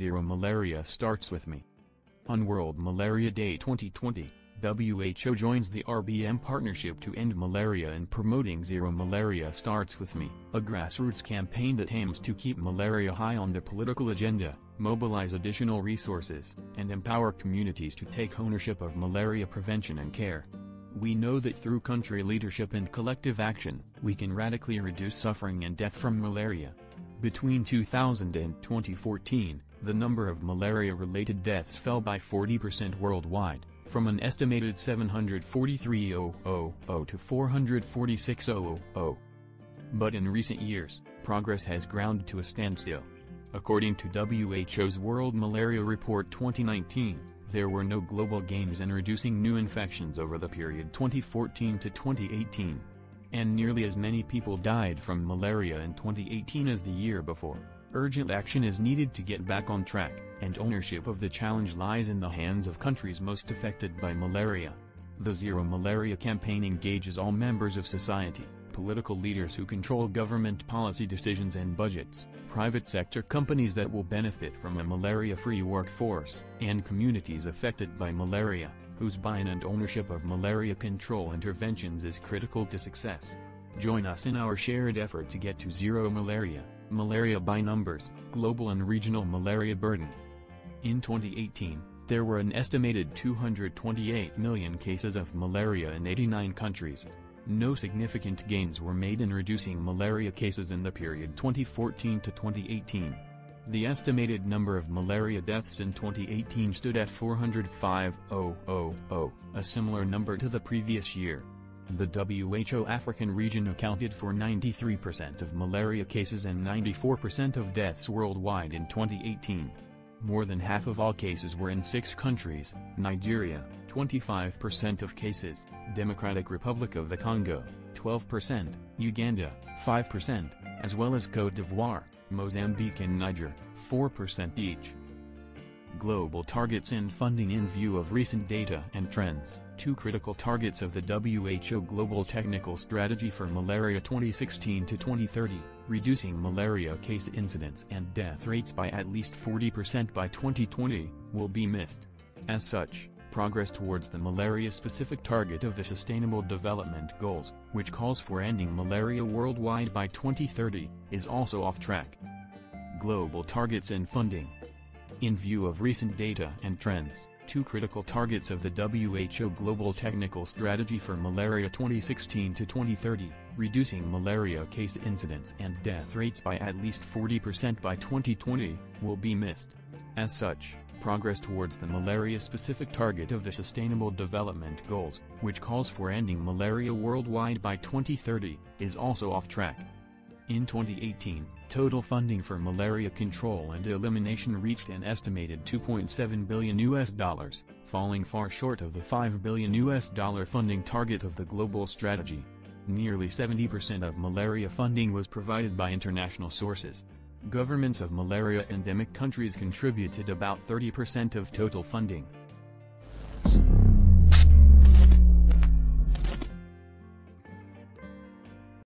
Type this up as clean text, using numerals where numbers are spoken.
Zero Malaria Starts With Me. On World Malaria Day 2020, WHO joins the RBM partnership to end malaria in promoting Zero Malaria Starts With Me, a grassroots campaign that aims to keep malaria high on the political agenda, mobilize additional resources, and empower communities to take ownership of malaria prevention and care. We know that through country leadership and collective action, we can radically reduce suffering and death from malaria. Between 2000 and 2014, the number of malaria-related deaths fell by 40% worldwide, from an estimated 743,000 to 446,000. But in recent years, progress has ground to a standstill. According to WHO's World Malaria Report 2019, there were no global gains in reducing new infections over the period 2014 to 2018. And nearly as many people died from malaria in 2018 as the year before. Urgent action is needed to get back on track, and ownership of the challenge lies in the hands of countries most affected by malaria. The Zero Malaria campaign engages all members of society, political leaders who control government policy decisions and budgets, private sector companies that will benefit from a malaria-free workforce, and communities affected by malaria, whose buy-in and ownership of malaria control interventions is critical to success. Join us in our shared effort to get to zero malaria by numbers, global and regional malaria burden. In 2018, there were an estimated 228 million cases of malaria in 89 countries. No significant gains were made in reducing malaria cases in the period 2014 to 2018. The estimated number of malaria deaths in 2018 stood at 405,000, a similar number to the previous year. The WHO African region accounted for 93% of malaria cases and 94% of deaths worldwide in 2018. More than half of all cases were in 6 countries: Nigeria, 25% of cases, Democratic Republic of the Congo, 12%, Uganda, 5%, as well as Côte d'Ivoire, Mozambique and Niger, 4% each. Global targets and funding. In view of recent data and trends, 2 critical targets of the WHO Global Technical Strategy for Malaria 2016 to 2030, reducing malaria case incidence and death rates by at least 40% by 2020, will be missed. As such, progress towards the malaria-specific target of the Sustainable Development Goals, which calls for ending malaria worldwide by 2030, is also off track. Global targets and funding. In view of recent data and trends, 2 critical targets of the WHO Global Technical Strategy for Malaria 2016 to 2030, reducing malaria case incidence and death rates by at least 40% by 2020, will be missed. As such, progress towards the malaria-specific target of the Sustainable Development Goals, which calls for ending malaria worldwide by 2030, is also off track. In 2018, total funding for malaria control and elimination reached an estimated $2.7 billion, falling far short of the $5 billion funding target of the global strategy. Nearly 70% of malaria funding was provided by international sources. Governments of malaria-endemic countries contributed about 30% of total funding.